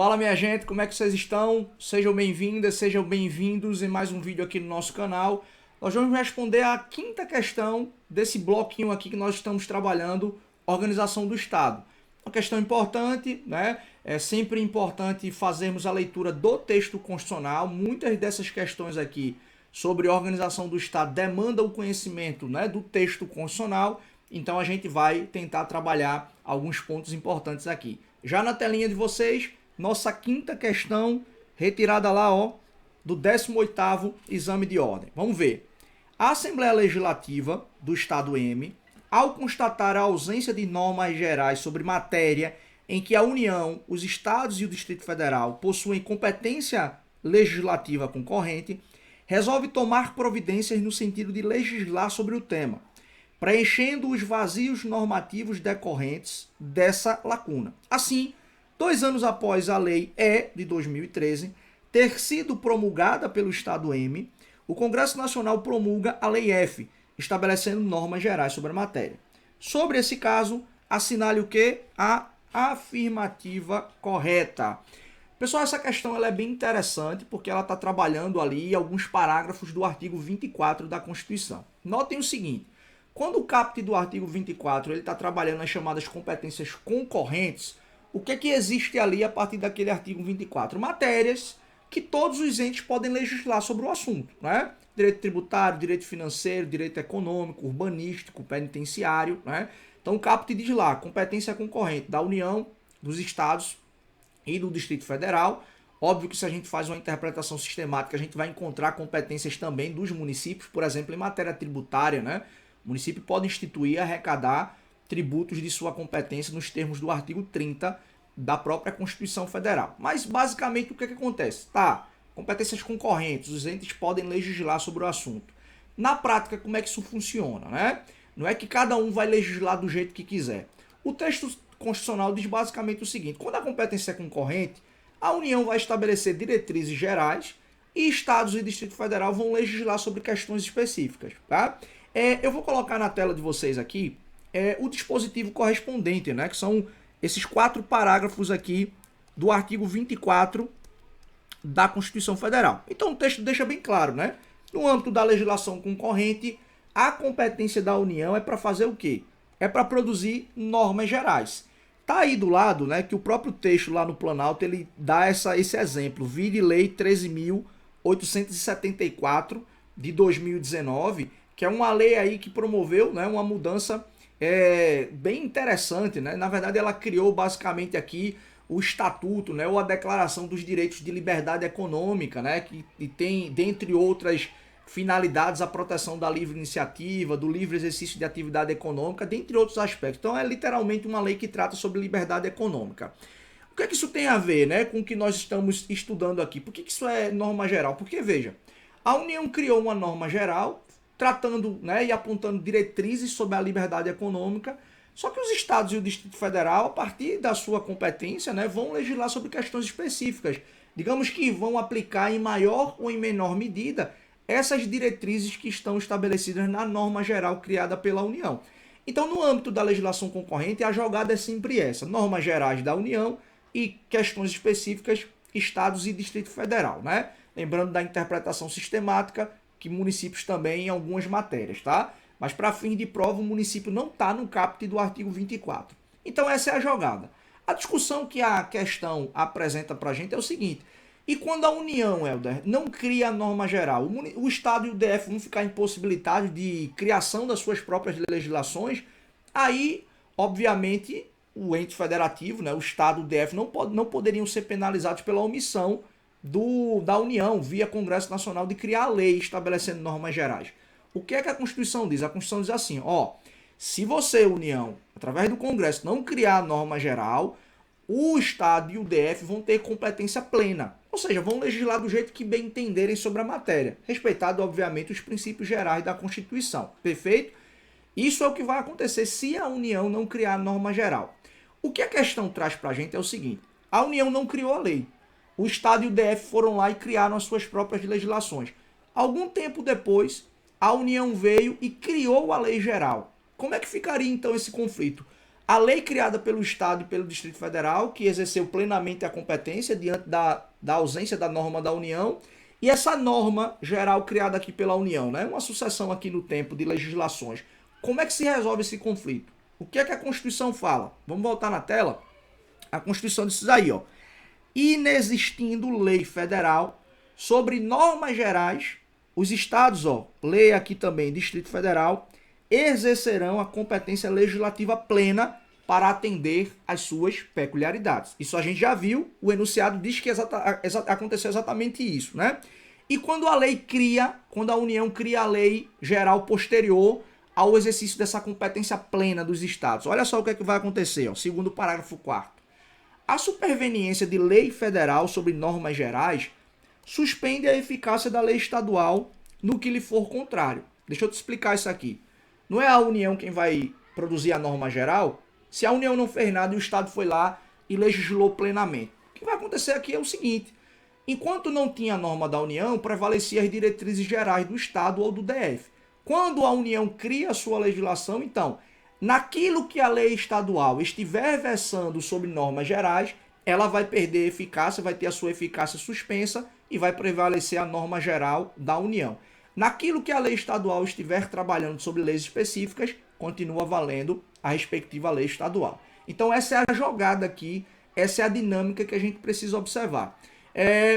Fala minha gente, como é que vocês estão? Sejam bem-vindas, sejam bem-vindos em mais um vídeo aqui no nosso canal. Nós vamos responder a quinta questão desse bloquinho aqui que nós estamos trabalhando, organização do Estado. Uma questão importante, né? É sempre importante fazermos a leitura do texto constitucional. Muitas dessas questões aqui sobre organização do Estado demandam o conhecimento, né, do texto constitucional. Então a gente vai tentar trabalhar alguns pontos importantes aqui. Já na telinha de vocês, nossa quinta questão, retirada lá, ó, do 18º exame de ordem. Vamos ver. A Assembleia Legislativa do Estado M, ao constatar a ausência de normas gerais sobre matéria em que a União, os Estados e o Distrito Federal possuem competência legislativa concorrente, resolve tomar providências no sentido de legislar sobre o tema, preenchendo os vazios normativos decorrentes dessa lacuna. Assim, 2 anos após a Lei E de 2013 ter sido promulgada pelo Estado M, o Congresso Nacional promulga a Lei F, estabelecendo normas gerais sobre a matéria. Sobre esse caso, assinale o quê? A afirmativa correta. Pessoal, essa questão ela é bem interessante porque ela está trabalhando ali alguns parágrafos do artigo 24 da Constituição. Notem o seguinte, quando o caput do artigo 24 ele está trabalhando as chamadas competências concorrentes, o que é que existe ali a partir daquele artigo 24? Matérias que todos os entes podem legislar sobre o assunto, né? Direito tributário, direito financeiro, direito econômico, urbanístico, penitenciário, né? Então o caput diz lá, competência concorrente da União, dos Estados e do Distrito Federal. Óbvio que se a gente faz uma interpretação sistemática, a gente vai encontrar competências também dos municípios, por exemplo, em matéria tributária, né? O município pode instituir e arrecadar tributos de sua competência nos termos do artigo 30 da própria Constituição Federal. Mas, basicamente, o que acontece? Tá, competências concorrentes, os entes podem legislar sobre o assunto. Na prática, como é que isso funciona, né? Não é que cada um vai legislar do jeito que quiser. O texto constitucional diz basicamente o seguinte, quando a competência é concorrente, a União vai estabelecer diretrizes gerais e Estados e Distrito Federal vão legislar sobre questões específicas, tá? Eu vou colocar na tela de vocês aqui o dispositivo correspondente, né? Que são esses 4 parágrafos aqui do artigo 24 da Constituição Federal. Então o texto deixa bem claro, né? No âmbito da legislação concorrente, a competência da União é para fazer o quê? É para produzir normas gerais. Tá aí do lado, né, que o próprio texto lá no Planalto, ele dá esse exemplo. Vide Lei 13.874 de 2019, que é uma lei aí que promoveu, né, uma mudança bem interessante, né? Na verdade, ela criou basicamente aqui o estatuto, né, ou a Declaração dos Direitos de Liberdade Econômica, né, que tem, dentre outras finalidades, a proteção da livre iniciativa, do livre exercício de atividade econômica, dentre outros aspectos. Então, é literalmente uma lei que trata sobre liberdade econômica. O que é que isso tem a ver, né, com o que nós estamos estudando aqui? Por que isso é norma geral? Porque, veja, a União criou uma norma geral tratando, né, e apontando diretrizes sobre a liberdade econômica, só que os Estados e o Distrito Federal, a partir da sua competência, né, vão legislar sobre questões específicas. Digamos que vão aplicar em maior ou em menor medida essas diretrizes que estão estabelecidas na norma geral criada pela União. Então, no âmbito da legislação concorrente, a jogada é sempre essa, normas gerais da União e questões específicas, Estados e Distrito Federal, né? Lembrando da interpretação sistemática, que municípios também em algumas matérias, tá? Mas para fim de prova, o município não está no caput do artigo 24. Então essa é a jogada. A discussão que a questão apresenta para a gente é o seguinte, e quando a União, Helder, não cria a norma geral, o Estado e o DF vão ficar impossibilitados de criação das suas próprias legislações, aí, obviamente, o ente federativo, né, o Estado e o DF não poderiam ser penalizados pela omissão da União, via Congresso Nacional, de criar a lei estabelecendo normas gerais. O que é que a Constituição diz? A Constituição diz assim, ó, se você, União, através do Congresso, não criar a norma geral, o Estado e o DF vão ter competência plena, ou seja, vão legislar do jeito que bem entenderem sobre a matéria, respeitado, obviamente, os princípios gerais da Constituição, perfeito? Isso é o que vai acontecer se a União não criar a norma geral. O que a questão traz para a gente é o seguinte, a União não criou a lei, o Estado e o DF foram lá e criaram as suas próprias legislações. Algum tempo depois, a União veio e criou a lei geral. Como é que ficaria então esse conflito? a lei criada pelo Estado e pelo Distrito Federal, que exerceu plenamente a competência diante da ausência da norma da União, e essa norma geral criada aqui pela União, né? Uma sucessão aqui no tempo de legislações. Como é que se resolve esse conflito? O que é que a Constituição fala? Vamos voltar na tela? A Constituição diz isso aí, ó. Inexistindo lei federal sobre normas gerais, os estados, ó, lei aqui também, Distrito Federal, exercerão a competência legislativa plena para atender às suas peculiaridades. Isso a gente já viu, o enunciado diz que aconteceu exatamente isso, né? E quando a lei cria, quando a União cria a lei geral posterior ao exercício dessa competência plena dos estados, olha só o que é que vai acontecer, ó, segundo o parágrafo 4º. A superveniência de lei federal sobre normas gerais suspende a eficácia da lei estadual no que lhe for contrário. Deixa eu te explicar isso aqui. Não é a União quem vai produzir a norma geral? Se a União não fez nada e o Estado foi lá e legislou plenamente. O que vai acontecer aqui é o seguinte. Enquanto não tinha a norma da União, prevalecia as diretrizes gerais do Estado ou do DF. Quando a União cria a sua legislação, então, naquilo que a lei estadual estiver versando sobre normas gerais, ela vai perder eficácia, vai ter a sua eficácia suspensa e vai prevalecer a norma geral da União. Naquilo que a lei estadual estiver trabalhando sobre leis específicas, continua valendo a respectiva lei estadual. Então essa é a jogada aqui, essa é a dinâmica que a gente precisa observar.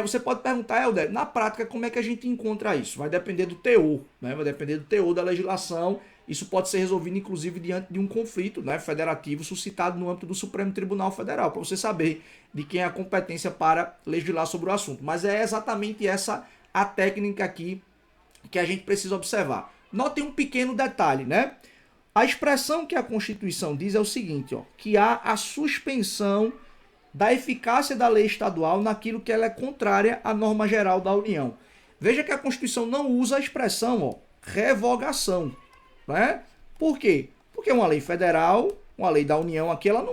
Você pode perguntar, Helder, na prática como é que a gente encontra isso? Vai depender do teor, né? Vai depender do teor da legislação. Isso pode ser resolvido, inclusive, diante de um conflito, né, federativo suscitado no âmbito do Supremo Tribunal Federal, para você saber de quem é a competência para legislar sobre o assunto. Mas é exatamente essa a técnica aqui que a gente precisa observar. Notem um pequeno detalhe, né? A expressão que a Constituição diz é o seguinte, ó, que há a suspensão da eficácia da lei estadual naquilo que ela é contrária à norma geral da União. Veja que a Constituição não usa a expressão, ó, revogação. Né? Por quê? Porque uma lei federal, uma lei da União aqui, ela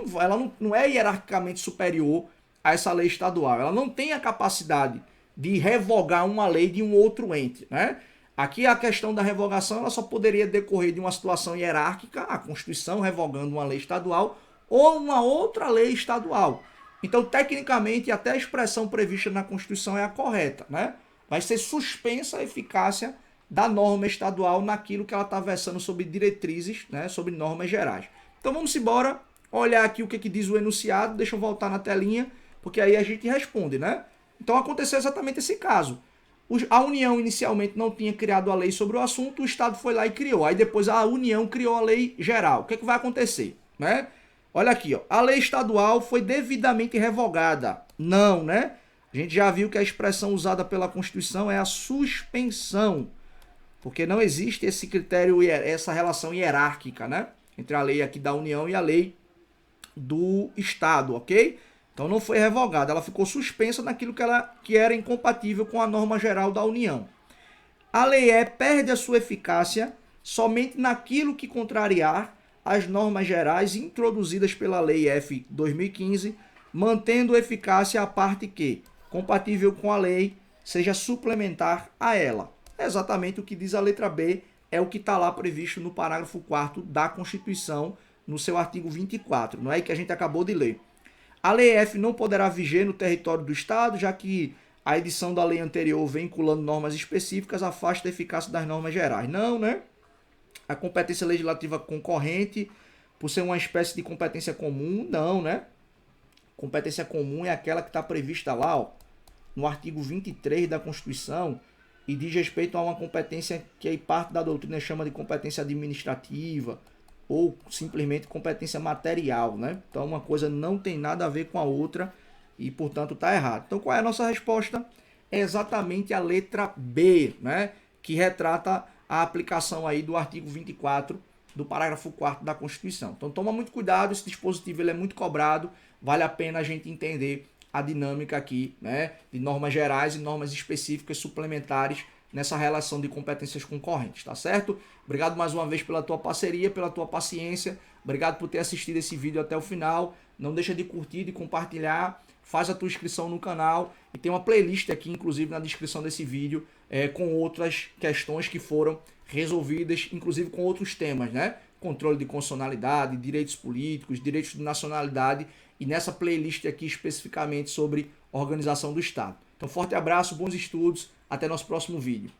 não é hierarquicamente superior a essa lei estadual. Ela não tem a capacidade de revogar uma lei de um outro ente. Né? Aqui a questão da revogação ela só poderia decorrer de uma situação hierárquica, a Constituição revogando uma lei estadual ou uma outra lei estadual. Então, tecnicamente, até a expressão prevista na Constituição é a correta. Né? Vai ser suspensa a eficácia da norma estadual naquilo que ela está versando sobre diretrizes, né, sobre normas gerais. Então vamos embora, olhar aqui o que diz o enunciado, deixa eu voltar na telinha, porque aí a gente responde, né? Então aconteceu exatamente esse caso. A União inicialmente não tinha criado a lei sobre o assunto, o Estado foi lá e criou. Aí depois a União criou a lei geral. O que vai acontecer? Né? Olha aqui, ó. A lei estadual foi devidamente revogada. Não, né? A gente já viu que a expressão usada pela Constituição é a suspensão. Porque não existe esse critério, essa relação hierárquica, né? Entre a lei aqui da União e a lei do Estado, ok? Então não foi revogada, ela ficou suspensa naquilo que era incompatível com a norma geral da União. A lei perde a sua eficácia somente naquilo que contrariar as normas gerais introduzidas pela Lei F 2015, mantendo eficácia a parte que, compatível com a lei, seja suplementar a ela. É exatamente o que diz a letra B, é o que está lá previsto no parágrafo 4º da Constituição, no seu artigo 24, não é que a gente acabou de ler. A Lei F não poderá viger no território do Estado, já que a edição da lei anterior, vinculando normas específicas, afasta a eficácia das normas gerais. Não, né? A competência legislativa concorrente, por ser uma espécie de competência comum, não, né? Competência comum é aquela que está prevista lá, ó, no artigo 23 da Constituição, e diz respeito a uma competência que aí parte da doutrina chama de competência administrativa ou simplesmente competência material, né? Então uma coisa não tem nada a ver com a outra e, portanto, está errado. Então qual é a nossa resposta? É exatamente a letra B, né? Que retrata a aplicação aí do artigo 24 do parágrafo 4º da Constituição. Então toma muito cuidado, esse dispositivo ele é muito cobrado, vale a pena a gente entender a dinâmica aqui, né, de normas gerais e normas específicas suplementares nessa relação de competências concorrentes, tá certo? Obrigado mais uma vez pela tua parceria, pela tua paciência, obrigado por ter assistido esse vídeo até o final, não deixa de curtir, de compartilhar, faz a tua inscrição no canal e tem uma playlist aqui, inclusive na descrição desse vídeo, com outras questões que foram resolvidas, inclusive com outros temas, né? controle de constitucionalidade, direitos políticos, direitos de nacionalidade e nessa playlist aqui especificamente sobre organização do Estado. Então, forte abraço, bons estudos, até nosso próximo vídeo.